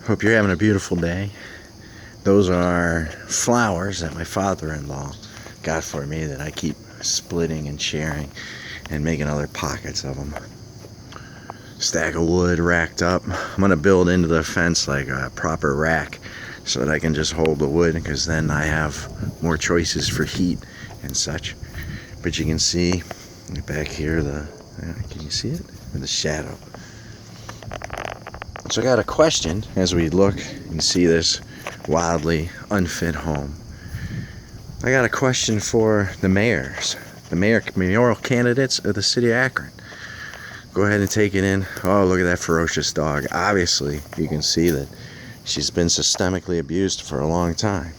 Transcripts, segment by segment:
Hope you're having a beautiful day. Those are flowers that my father-in-law got for me that I keep splitting and sharing and making other pockets of them. Stack of wood racked up. I'm going to build into the fence like a proper rack so that I can just hold the wood, because then I have more choices for heat and such. But you can see back here, can you see it? The shadow. So I got a question as we look and see this wildly unfit home. I got a question for the mayoral candidates of the city of Akron. Go ahead and take it in. Oh, look at that ferocious dog. Obviously, you can see that she's been systemically abused for a long time.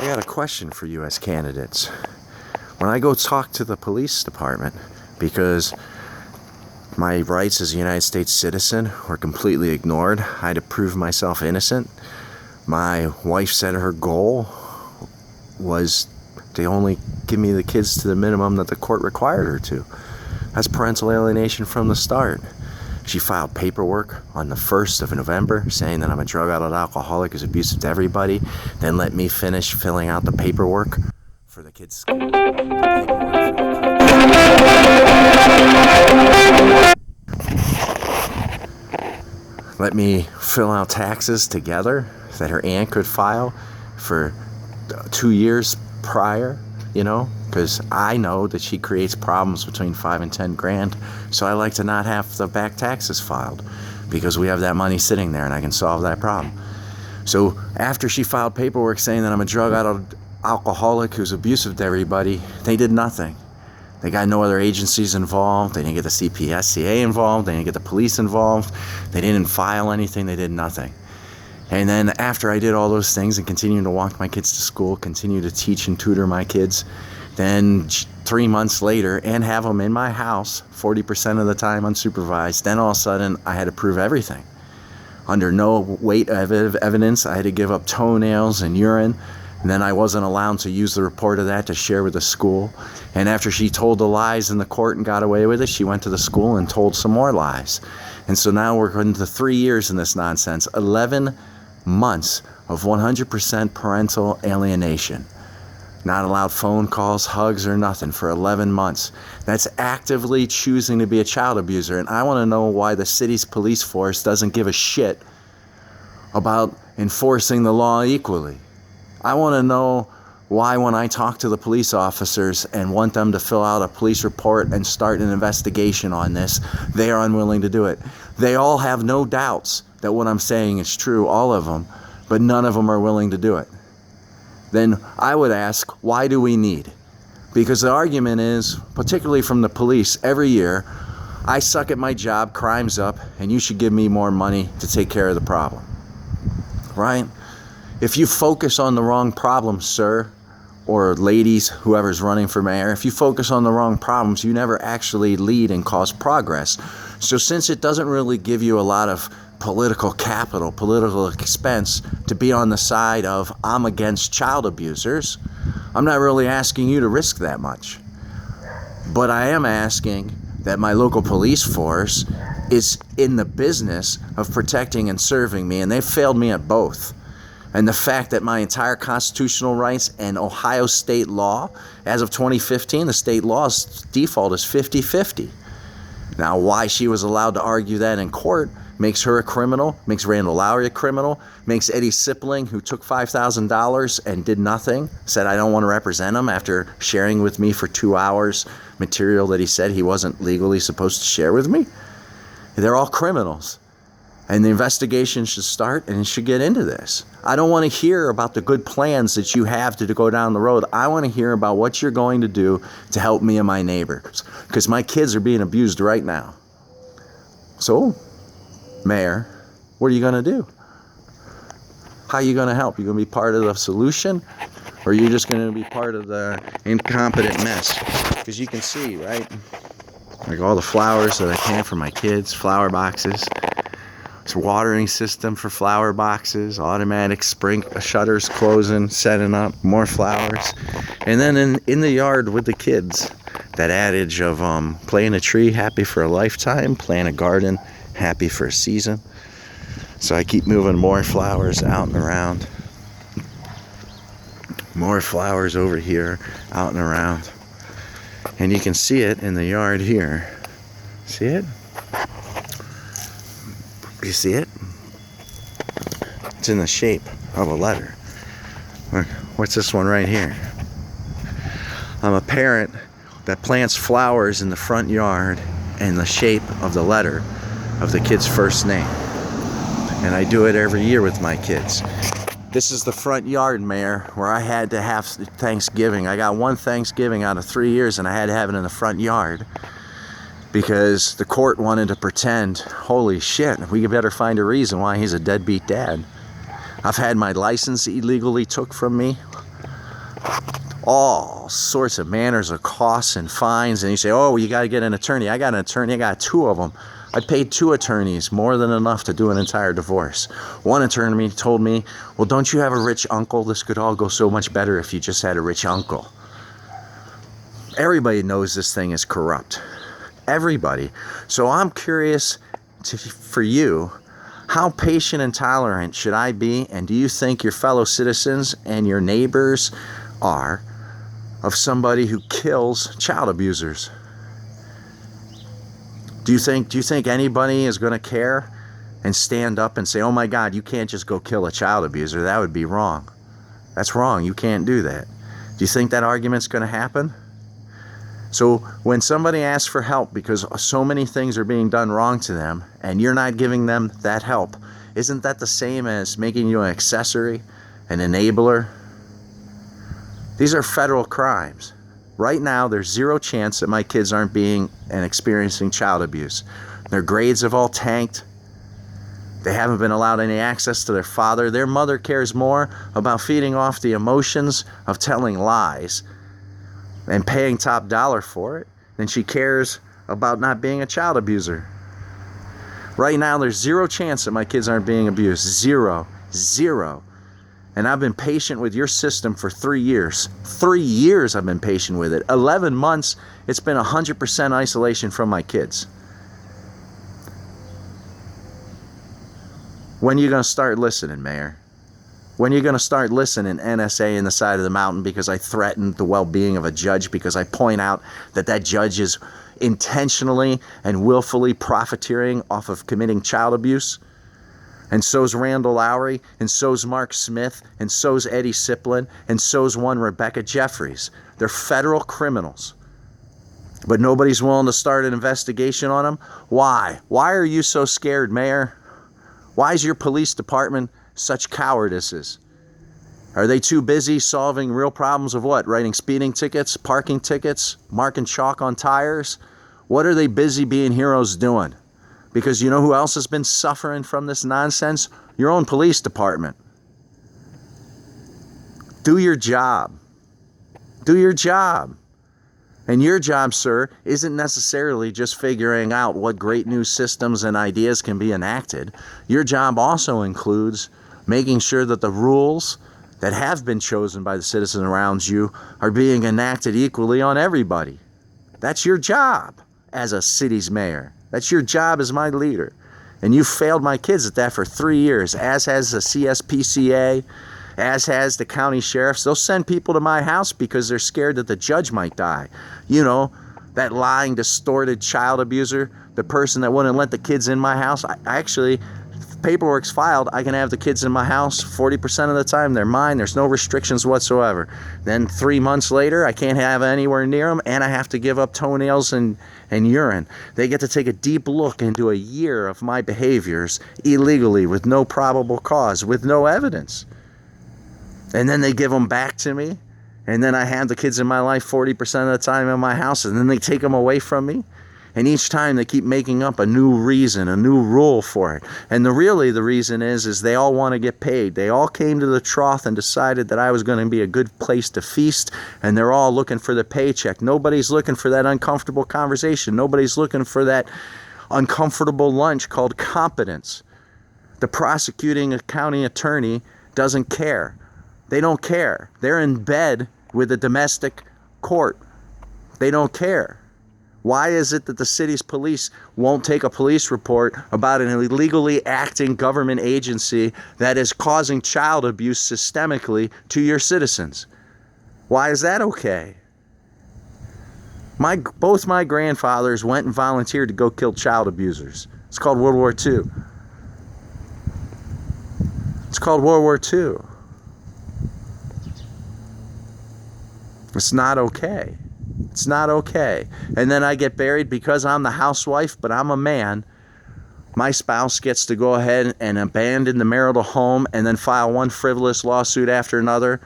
I got a question for you as candidates. When I go talk to the police department, because my rights as a United States citizen were completely ignored, I had to prove myself innocent. My wife said her goal was to only give me the kids to the minimum that the court required her to. That's parental alienation from the start. She filed paperwork on the 1st of November saying that I'm a drug-addled alcoholic who's abusive to everybody, then let me finish filling out the paperwork for the kids' school. Let me fill out taxes together that her aunt could file for 2 years prior, because I know that she creates problems between 5 and 10 grand. So I like to not have the back taxes filed, because we have that money sitting there and I can solve that problem. So after she filed paperwork saying that I'm a drug-addled alcoholic who's abusive to everybody, they did nothing. They got no other agencies involved. They didn't get the CPSCA involved. They didn't get the police involved. They didn't file anything. They did nothing. And then after I did all those things and continued to walk my kids to school, continue to teach and tutor my kids, then 3 months later, and have them in my house 40% of the time unsupervised, then all of a sudden I had to prove everything. Under no weight of evidence, I had to give up toenails and urine. And then I wasn't allowed to use the report of that to share with the school. And after she told the lies in the court and got away with it, she went to the school and told some more lies. And so now we're going to 3 years in this nonsense. 11 months of 100% parental alienation. Not allowed phone calls, hugs, or nothing for 11 months. That's actively choosing to be a child abuser. And I want to know why the city's police force doesn't give a shit about enforcing the law equally. I want to know why, when I talk to the police officers and want them to fill out a police report and start an investigation on this, they are unwilling to do it. They all have no doubts that what I'm saying is true, all of them, but none of them are willing to do it. Then I would ask, why do we need? Because the argument is, particularly from the police, every year, I suck at my job, crime's up, and you should give me more money to take care of the problem. Right? If you focus on the wrong problem, sir, or ladies, whoever's running for mayor, if you focus on the wrong problems, you never actually lead and cause progress. So since it doesn't really give you a lot of political capital, political expense to be on the side of I'm against child abusers, I'm not really asking you to risk that much. But I am asking that my local police force is in the business of protecting and serving me, and they've failed me at both. And the fact that my entire constitutional rights and Ohio state law, as of 2015, the state law's default is 50-50. Now, why she was allowed to argue that in court makes her a criminal, makes Randall Lowry a criminal, makes Eddie Sipling, who took $5,000 and did nothing, said I don't want to represent him after sharing with me for 2 hours material that he said he wasn't legally supposed to share with me. They're all criminals. And the investigation should start, and it should get into this. I don't want to hear about the good plans that you have to go down the road. I want to hear about what you're going to do to help me and my neighbors, because my kids are being abused right now. So, Mayor, what are you going to do? How are you going to help? You going to be part of the solution, or are you just going to be part of the incompetent mess? Because you can see, right? Like all the flowers that I can for my kids, flower boxes. It's a watering system for flower boxes, automatic shutters closing, setting up, more flowers. And then in the yard with the kids, that adage of plant a tree happy for a lifetime, plant a garden happy for a season. So I keep moving more flowers out and around. More flowers over here, out and around. And you can see it in the yard here. See it? You see it? It's in the shape of a letter. What's this one right here? I'm a parent that plants flowers in the front yard in the shape of the letter of the kid's first name. And I do it every year with my kids. This is the front yard, Mayor, where I had to have Thanksgiving. I got one Thanksgiving out of 3 years, and I had to have it in the front yard because the court wanted to pretend, holy shit, we better find a reason why he's a deadbeat dad. I've had my license illegally took from me. All sorts of manners of costs and fines. And you say, oh, you got to get an attorney. I got an attorney. I got 2 of them. I paid 2 attorneys, more than enough to do an entire divorce. One attorney told me, well, don't you have a rich uncle? This could all go so much better if you just had a rich uncle. Everybody knows this thing is corrupt. Everybody. So I'm curious for you, how patient and tolerant should I be? And do you think your fellow citizens and your neighbors are of somebody who kills child abusers? Do you think anybody is going to care and stand up and say, oh my God, you can't just go kill a child abuser? That would be wrong. That's wrong. You can't do that. Do you think that argument's going to happen? So when somebody asks for help because so many things are being done wrong to them and you're not giving them that help, isn't that the same as making you an accessory, an enabler? These are federal crimes. Right now, there's zero chance that my kids aren't being and experiencing child abuse. Their grades have all tanked. They haven't been allowed any access to their father. Their mother cares more about feeding off the emotions of telling lies and paying top dollar for it than she cares about not being a child abuser. Right now, there's zero chance that my kids aren't being abused. Zero. Zero. And I've been patient with your system for 3 years. 3 years I've been patient with it. 11 months, it's been 100% isolation from my kids. When are you going to start listening, Mayor? When are you going to start listening, NSA in the side of the mountain, because I threatened the well-being of a judge, because I point out that that judge is intentionally and willfully profiteering off of committing child abuse? And so's Randall Lowry, and so's Mark Smith, and so's Eddie Siplin, and so's one Rebecca Jeffries. They're federal criminals. But nobody's willing to start an investigation on them. Why? Why are you so scared, Mayor? Why is your police department such cowardices? Are they too busy solving real problems of what? Writing speeding tickets, parking tickets, marking chalk on tires? What are they busy being heroes doing? Because you know who else has been suffering from this nonsense? Your own police department. Do your job. Do your job. And your job, sir, isn't necessarily just figuring out what great new systems and ideas can be enacted. Your job also includes making sure that the rules that have been chosen by the citizens around you are being enacted equally on everybody. That's your job as a city's mayor. That's your job as my leader. And you failed my kids at that for 3 years, as has the CSPCA, as has the county sheriffs. They'll send people to my house because they're scared that the judge might die. You know, that lying, distorted child abuser, the person that wouldn't let the kids in my house. I actually, paperwork's filed, I can have the kids in my house 40% of the time. They're mine. There's no restrictions whatsoever. Then 3 months later, I can't have anywhere near them, and I have to give up toenails and urine. They get to take a deep look into a year of my behaviors illegally with no probable cause, with no evidence. And then they give them back to me, and then I have the kids in my life 40% of the time in my house, and then they take them away from me. And each time they keep making up a new reason, a new rule for it. And the reason is they all want to get paid. They all came to the trough and decided that I was going to be a good place to feast, and they're all looking for the paycheck. Nobody's looking for that uncomfortable conversation. Nobody's looking for that uncomfortable lunch called competence. The prosecuting county attorney doesn't care. They don't care. They're in bed with the domestic court. They don't care. Why is it that the city's police won't take a police report about an illegally acting government agency that is causing child abuse systemically to your citizens? Why is that okay? Both my grandfathers went and volunteered to go kill child abusers. It's called World War II. It's called World War II. It's not okay. It's not okay. And then I get buried because I'm the housewife, but I'm a man. My spouse gets to go ahead and abandon the marital home and then file one frivolous lawsuit after another.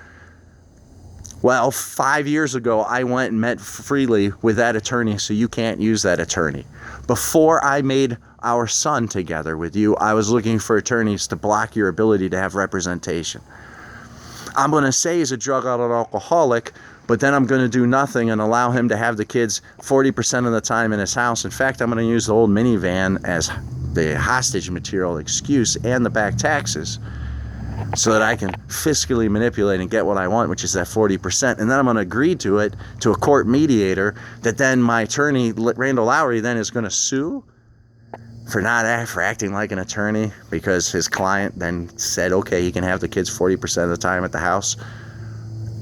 Well, 5 years ago, I went and met freely with that attorney, so you can't use that attorney. Before I made our son together with you, I was looking for attorneys to block your ability to have representation. I'm going to say he's a drug-addled alcoholic, but then I'm going to do nothing and allow him to have the kids 40% of the time in his house. In fact, I'm going to use the old minivan as the hostage material excuse and the back taxes so that I can fiscally manipulate and get what I want, which is that 40%. And then I'm going to agree to it to a court mediator that then my attorney, Randall Lowry, then is going to sue for acting like an attorney because his client then said, okay, he can have the kids 40% of the time at the house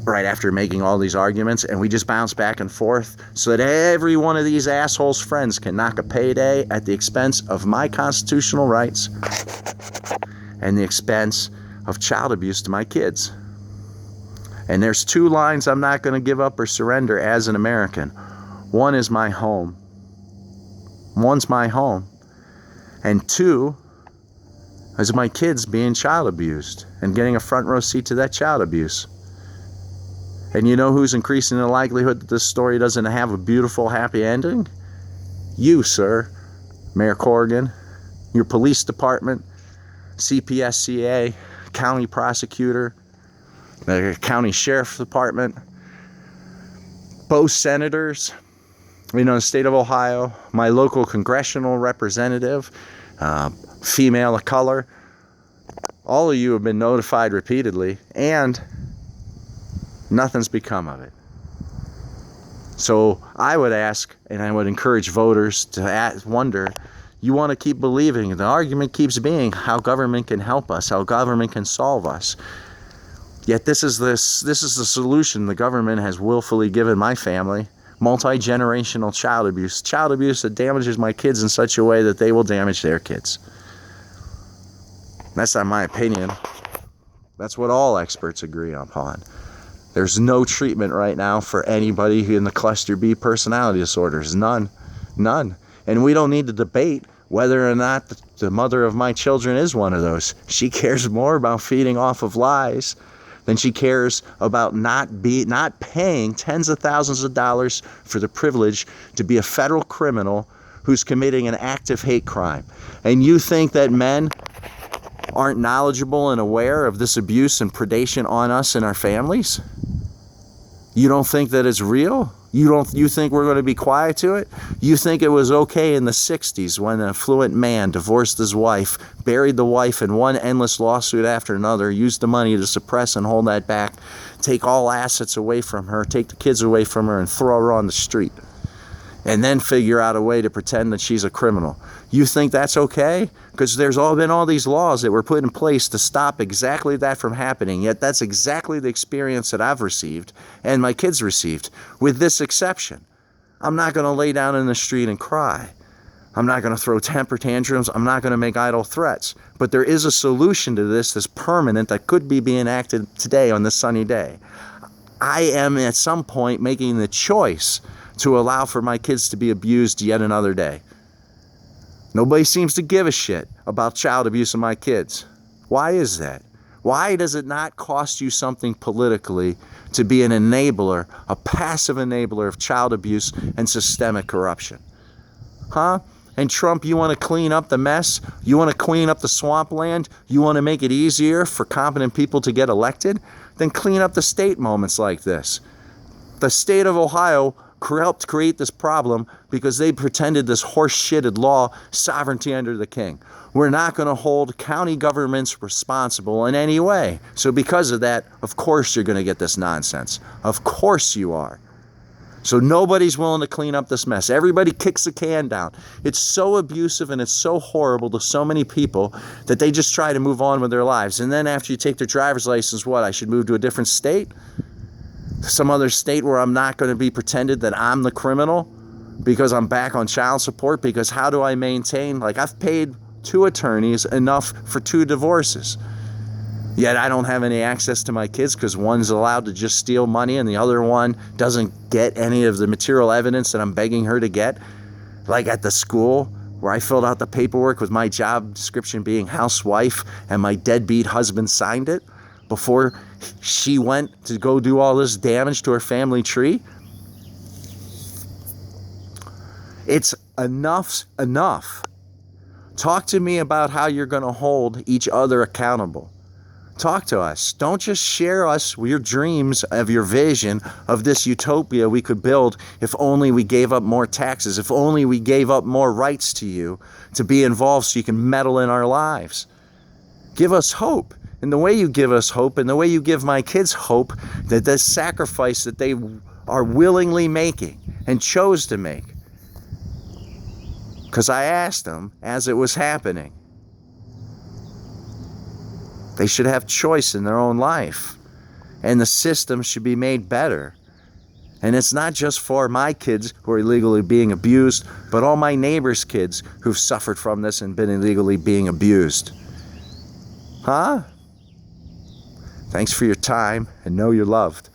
right after making all these arguments. And we just bounce back and forth so that every one of these assholes' friends can knock a payday at the expense of my constitutional rights and the expense of child abuse to my kids. And there's two lines I'm not going to give up or surrender as an American. One is my home. One's my home. And two is my kids being child abused and getting a front row seat to that child abuse. And you know who's increasing the likelihood that this story doesn't have a beautiful, happy ending? You, sir. Mayor Corrigan, your police department, CPSCA, county prosecutor, the county sheriff's department, both senators, the state of Ohio, my local congressional representative, female of color. All of you have been notified repeatedly, and nothing's become of it. So I would ask, and I would encourage voters to wonder, you want to keep believing. The argument keeps being how government can help us, how government can solve us. Yet this is the solution the government has willfully given my family. Multi-generational child abuse. Child abuse that damages my kids in such a way that they will damage their kids. That's not my opinion. That's what all experts agree upon. There's no treatment right now for anybody in the cluster B personality disorders. None. And we don't need to debate whether or not the mother of my children is one of those. She cares more about feeding off of lies than she cares about not paying tens of thousands of dollars for the privilege to be a federal criminal who's committing an active hate crime. And you think that men aren't knowledgeable and aware of this abuse and predation on us and our families? You don't think that it's real? You think we're going to be quiet to it? You think it was okay in the 60s when an affluent man divorced his wife, buried the wife in one endless lawsuit after another, used the money to suppress and hold that back, take all assets away from her, take the kids away from her, and throw her on the street, and then figure out a way to pretend that she's a criminal? You think that's okay? Because there's been all these laws that were put in place to stop exactly that from happening. Yet that's exactly the experience that I've received and my kids received, with this exception. I'm not going to lay down in the street and cry. I'm not going to throw temper tantrums. I'm not going to make idle threats. But there is a solution to this that's permanent that could be being acted today on this sunny day. I am at some point making the choice to allow for my kids to be abused yet another day. Nobody seems to give a shit about child abuse of my kids. Why is that? Why does it not cost you something politically to be an enabler, a passive enabler of child abuse and systemic corruption? Huh? And Trump, you want to clean up the mess? You want to clean up the swampland? You want to make it easier for competent people to get elected? Then clean up the state moments like this. The state of Ohio helped create this problem because they pretended this horse-shitted law, sovereignty under the king. We're not going to hold county governments responsible in any way. So because of that, of course you're going to get this nonsense. Of course you are. So nobody's willing to clean up this mess. Everybody kicks the can down. It's so abusive and it's so horrible to so many people that they just try to move on with their lives. And then after you take their driver's license, what? I should move to a different state? Some other state where I'm not going to be pretended that I'm the criminal because I'm back on child support? Because how do I maintain? Like, I've paid 2 attorneys enough for 2 divorces. Yet I don't have any access to my kids because one's allowed to just steal money and the other one doesn't get any of the material evidence that I'm begging her to get. Like at the school where I filled out the paperwork with my job description being housewife and my deadbeat husband signed it before she went to go do all this damage to her family tree. It's enough's enough. Talk to me about how you're going to hold each other accountable. Talk to us. Don't just share us your dreams of your vision of this utopia we could build if only we gave up more taxes, if only we gave up more rights to you to be involved so you can meddle in our lives. Give us hope. And the way you give us hope and the way you give my kids hope that this sacrifice that they are willingly making and chose to make. Because I asked them as it was happening. They should have choice in their own life. And the system should be made better. And it's not just for my kids who are illegally being abused, but all my neighbors' kids who've suffered from this and been illegally being abused. Huh? Thanks for your time, and know you're loved.